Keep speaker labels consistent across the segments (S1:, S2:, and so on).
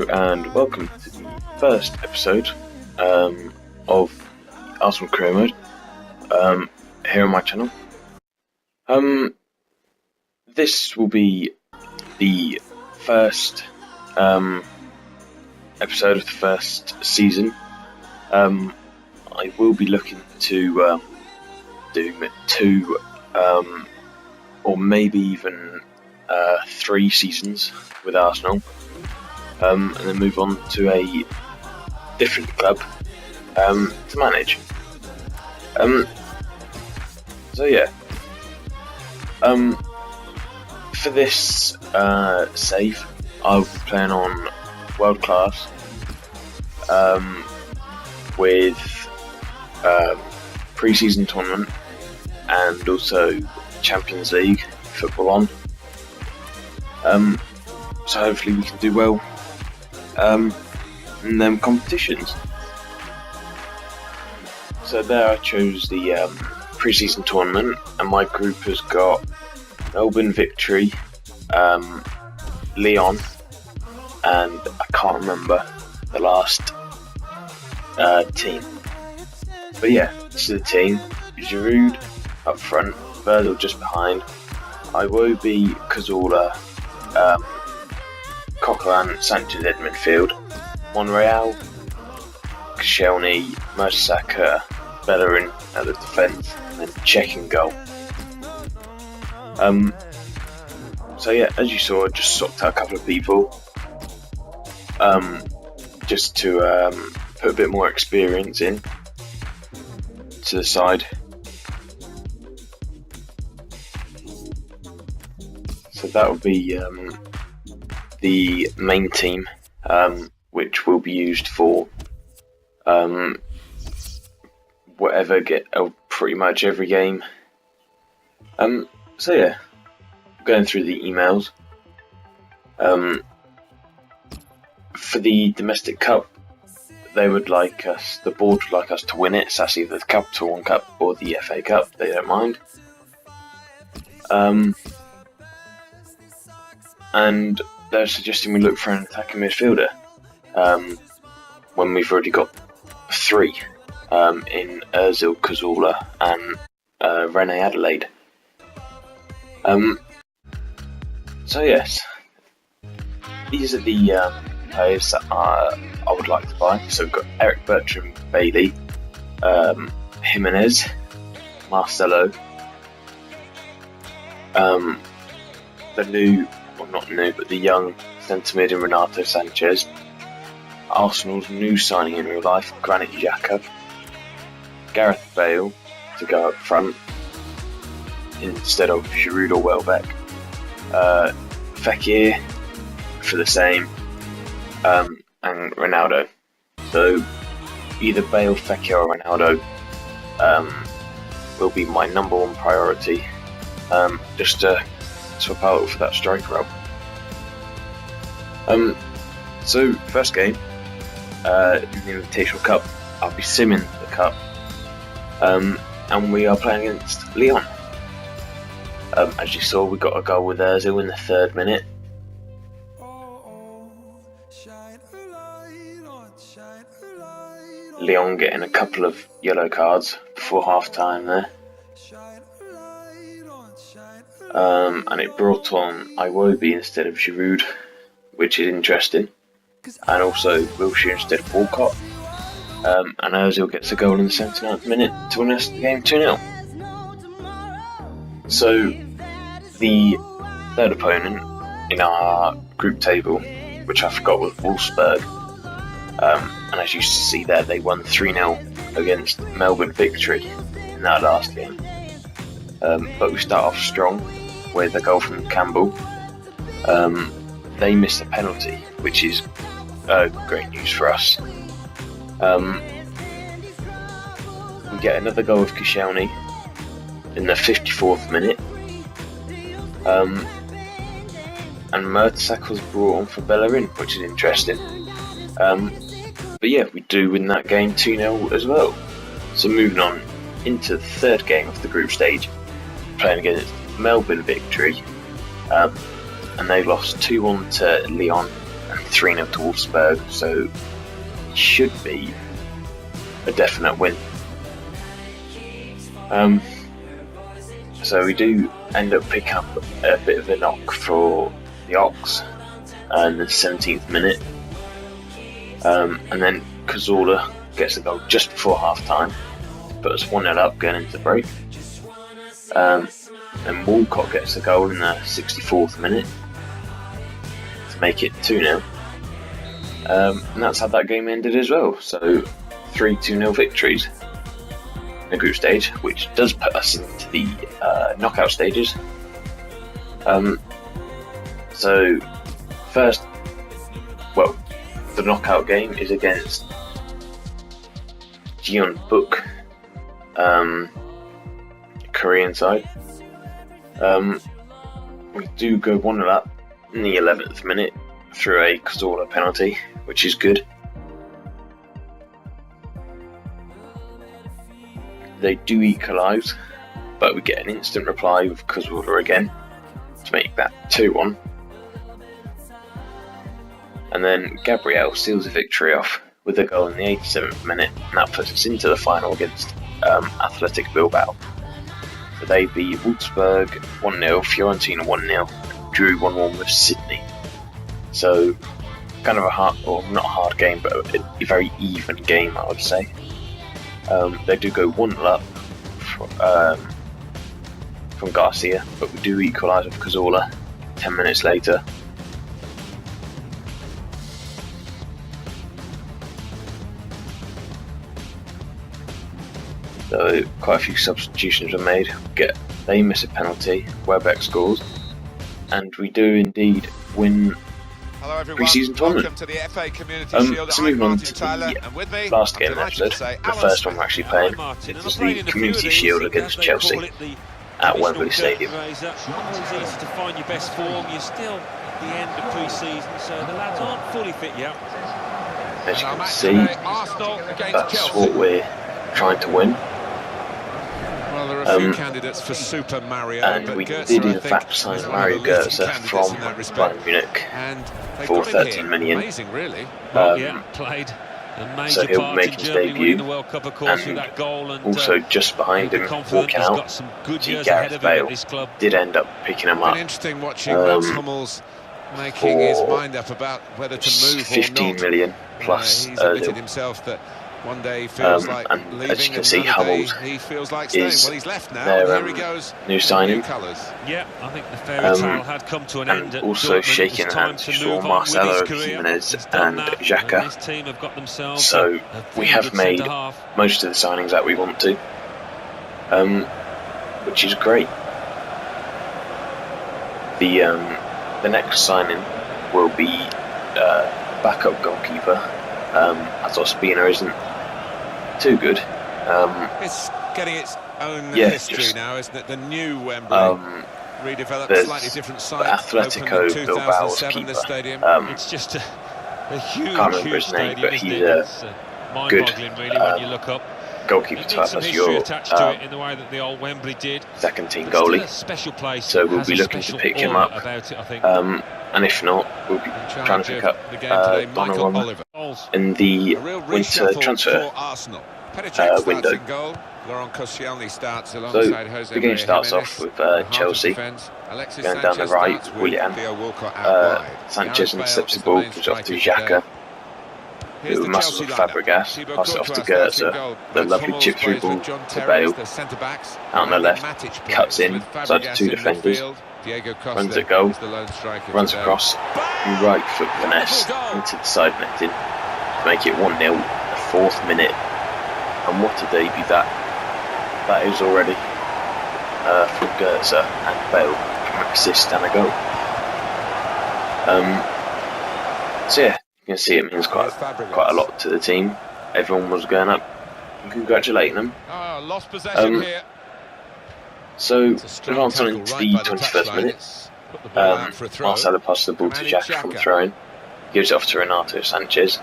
S1: and welcome to the first episode of Arsenal Career Mode here on my channel. This will be the first episode of the first season. I will be looking to do 2 or maybe even 3 seasons with Arsenal, and then move on to a different club to manage. For this save, I'll be playing on World Class with pre-season tournament and also Champions League football on. So hopefully we can do well in them competitions. So there I chose the pre-season tournament, and my group has got Melbourne Victory, Lyon, and I can't remember the last team. But yeah, this is the team. Giroud up front, Virgil just behind, Iwobi, Cazorla, Coquelin, Sanchez at midfield, Monreal, Koscielny, Mertesacker, Bellerin at the defence, and then Cech in goal. So yeah, as you saw, I just swapped out a couple of people, just to put a bit more experience in to the side. So that will be the main team, which will be used for pretty much every game. So yeah, going through the emails. For the domestic cup, the board would like us to win it. So that's either the Capital One Cup or the FA Cup. They don't mind. And they're suggesting we look for an attacking midfielder when we've already got 3 in Ozil, Cazorla, and Rene Adelaide. So yes, these are the players that I would like to buy. So we've got Eric Bertrand, Bailey, Jimenez, Marcelo, the young centre mid in Renato Sanchez, Arsenal's new signing in real life, Granit Xhaka, Gareth Bale to go up front instead of Giroud or Welbeck, Fekir for the same, and Ronaldo. So either Bale, Fekir or Ronaldo will be my number 1 priority, just to swap out for that striker role. So first game, in the Invitational Cup, I'll be simming the cup, and we are playing against Lyon. As you saw, we got a goal with Ozil in the 3rd minute. Lyon getting a couple of yellow cards before half time there. And it brought on Iwobi instead of Giroud, which is interesting. And also Wilshere instead of Walcott. And Ozil gets a goal in the 79th minute to win us the game 2-0. So the third opponent in our group table, which I forgot, was Wolfsburg. And as you see there, they won 3-0 against Melbourne Victory in that last game. But we start off strong with a goal from Campbell. They missed a penalty, which is great news for us. We get another goal of Koscielny in the 54th minute. And Mertesacker was brought on for Bellerin, which is interesting. But yeah, we do win that game 2-0 as well. So moving on into the 3rd game of the group stage, playing against Melbourne Victory, and they lost 2-1 to Lyon 3-0 to Wolfsburg, so it should be a definite win. So we do end up picking up a bit of a knock for the Ox in the 17th minute, and then Cazorla gets a goal just before half time to put us 1-0 up going into the break. And Walcott gets a goal in the 64th minute to make it 2-0. And that's how that game ended as well. So 3-2-0 victories in the group stage, which does put us into the knockout stages. So first, well, the knockout game is against Jeonbuk, Korean side. We do go 1-0 up in the 11th minute through a Cazorla penalty, which is good. They do equalise, but we get an instant reply with Cazorla again to make that 2-1. And then Gabriel seals the victory off with a goal in the 87th minute, and that puts us into the final against Athletic Bilbao. So they beat Wolfsburg 1-0, Fiorentina 1-0, drew 1-1 with Sydney. So kind of a hard, or not a hard game, but a very even game, I would say. They do go 1-0 up from Garcia, but we do equalise with Cazorla 10 minutes later. So quite a few substitutions were made. They miss a penalty, Welbeck scores, and we do indeed win pre-season tournament.
S2: To the FA Community Shield.
S1: So moving on to the last game of the episode, the first one we're actually playing, it's the Community Shield against Chelsea at Wembley Stadium.
S3: It's not always easy to find your best form. You're still at the end of pre-season, so the lads aren't fully fit yet.
S1: As you can see, that's what we're trying to win.
S2: Well, there are a few candidates for Super Mario,
S1: and we did in fact sign Mario Götze from Bayern Munich for 13 million.
S2: Amazing, really.
S3: Played a major
S1: so he'll
S3: part
S1: make
S3: in
S1: his
S3: Germany
S1: debut,
S3: the World Cup, of course, with that goal, and
S1: also just behind him, walking out, Gareth Bale did end up picking him up.
S2: Interesting watching Mats Hummels making his mind up about whether to move
S1: 15 million plus
S2: he's admitted himself that one day he feels like
S1: and
S2: leaving,
S1: as you can see, Hummels
S2: he feels like staying.
S1: is
S2: well, he's left now.
S1: their
S2: Here he goes.
S1: new signing.
S3: Yeah, I think the fairy tale had come to an end.
S1: And also shaking hands for Marcelo Jimenez and Xhaka.
S3: This team have got themselves
S1: so we have made most of the signings that we want to, which is great. The next signing will be backup goalkeeper. As Ospina isn't too good.
S2: It's getting its own history now, isn't it? The new Wembley, redeveloped, slightly different site.
S1: Atletico Bilbao's keeper.
S3: It's just a huge,
S1: can't remember his name, but he's a good
S3: really, when you look up.
S1: Goalkeeper type as your
S3: attached to it in the way that the old Wembley did.
S1: Second team goalie.
S3: Special place.
S1: So we'll be looking to pick him up.
S3: About it, I think.
S1: And if not, we'll be trying to pick up Donnarumma in the winter transfer window. So the game starts off with Chelsea going down the right, Willian, Sanchez intercepts the ball, gives it off to Xhaka, who muscles with Fabregas, passes it off to Götze, the lovely chip through ball to Bale, out on the left, cuts in, side to two defenders, runs at goal, runs across, right foot finesse into the side netting to make it 1-0 in the 4th minute. And what a debut that is already from Götze and Bale, from an assist and a goal. So yeah, you can see it means quite a lot to the team. Everyone was going up and congratulating them.
S2: Lost possession here.
S1: So advancing on into the 21st minute, Marcelo passes the ball to Xhaka from throwing, gives it off to Renato Sanchez.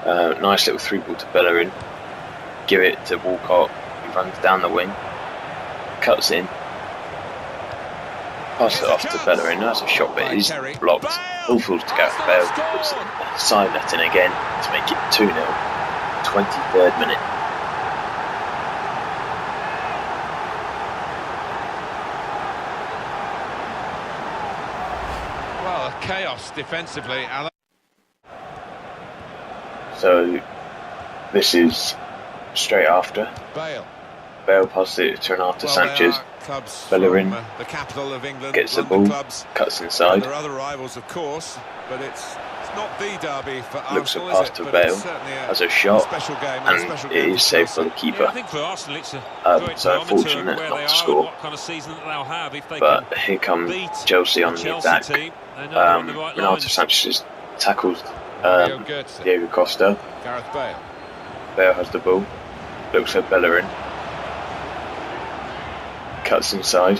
S1: Nice little through ball to Bellerin, give it to Walcott, who runs down the wing, cuts in, Pass it off to Bellerin. That's a shot, but it is blocked. Ball falls to Gareth Bale. Puts it side netting again to make it 2-0. 23rd minute.
S2: Well, chaos defensively, Alan.
S1: So this is straight after. Bale passes it to Renato Sanchez. Bellerin
S2: the capital of England,
S1: gets the ball, cuts inside.
S2: There are other rivals, of course, but it's not the derby for
S1: looks
S2: Arsenal,
S1: a pass to Bale, has a shot, and it is saved by the keeper.
S3: Yeah, I think for Arsenal it's a
S1: so unfortunate not to score.
S3: What kind of season that they'll have if they
S1: but here come Chelsea on the attack. Renato Sanchez tackles Diego Costa.
S2: Gareth Bale.
S1: Bale has the ball, looks at Bellerin. Cuts inside,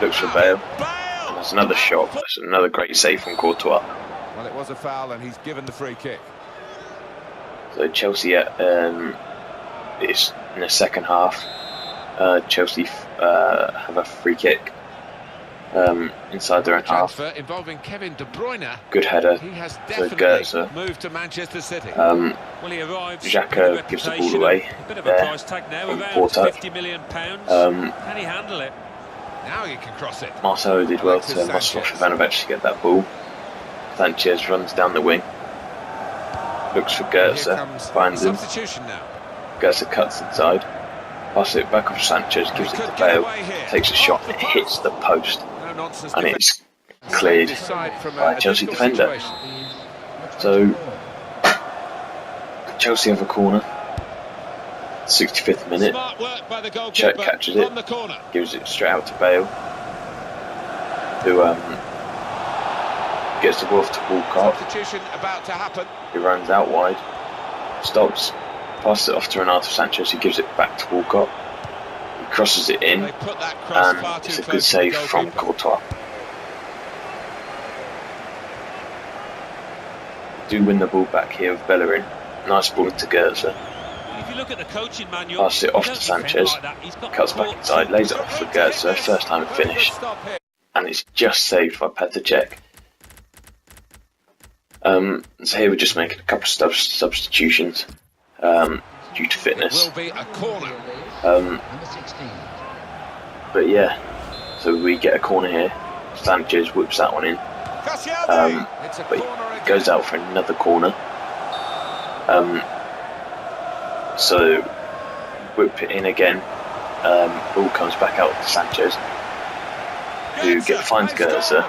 S1: looks for Bale, and there's another shot. That's another great save from Courtois.
S2: Well, it was a foul, and he's given the free kick.
S1: So Chelsea, it's in the second half. Chelsea have a free kick inside their own half.
S2: Involving Kevin De Bruyne.
S1: Good header.
S2: He has
S1: definitely
S2: moved to Manchester City.
S1: Xhaka gives the ball away.
S3: A bit of a price tag now, around £50 million. Can he handle it?
S2: Now he can cross it.
S1: Marcelo did well to muscle off Ivanovic to get that ball. Sanchez runs down the wing. Looks for Goetze. Finds him. Goetze cuts inside. Passes it back off Sanchez. Gives it to Bale. Takes a shot. It hits the post. And it's cleared by a Chelsea defender. So Chelsea have a corner. 65th minute. Cech catches it, gives it straight out to Bale, who gets the ball off to Walcott. He runs out wide, stops, passes it off to Renato Sanchez, who gives it back to Walcott. He crosses it in, and it's a good save from Courtois. Do win the ball back here with Bellerin. Nice ball to Goetze.
S3: If you look at the coaching manual,
S1: passes it off to Sanchez, cuts back inside, lays it off for Goetze, first time finish, and it's just saved by Petr Cech. So here we're just making a couple of substitutions due to fitness. But yeah, so we get a corner here. Sanchez whips that one in, but he goes out for another corner. So whip it in again. Ball comes back out to Sanchez, who finds Goetze,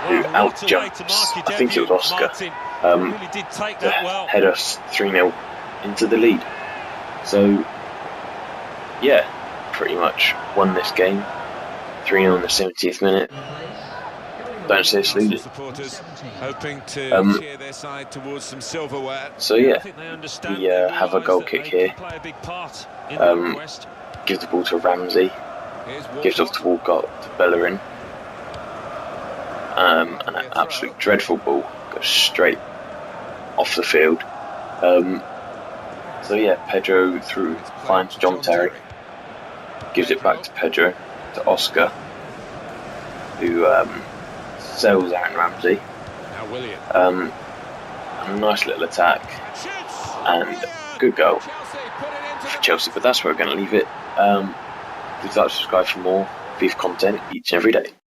S1: who out jumps. I think it was Oscar. To head us 3-0 into the lead. So yeah, pretty much won this game. 3-0 in the 70th minute. Don't say it's losing.
S2: Hoping to cheer their side towards some silverware.
S1: So yeah, we have a goal kick here. Gives the ball to Ramsey. Gives off to Walcott, to Bellerin. And an absolute dreadful ball goes straight off the field. So yeah, Pedro finds John Terry. Gives it back to Pedro, to Oscar, who sells Aaron Ramsey. A nice little attack and good goal for Chelsea, but that's where we're going to leave it. Please like, subscribe for more FIFA content each and every day.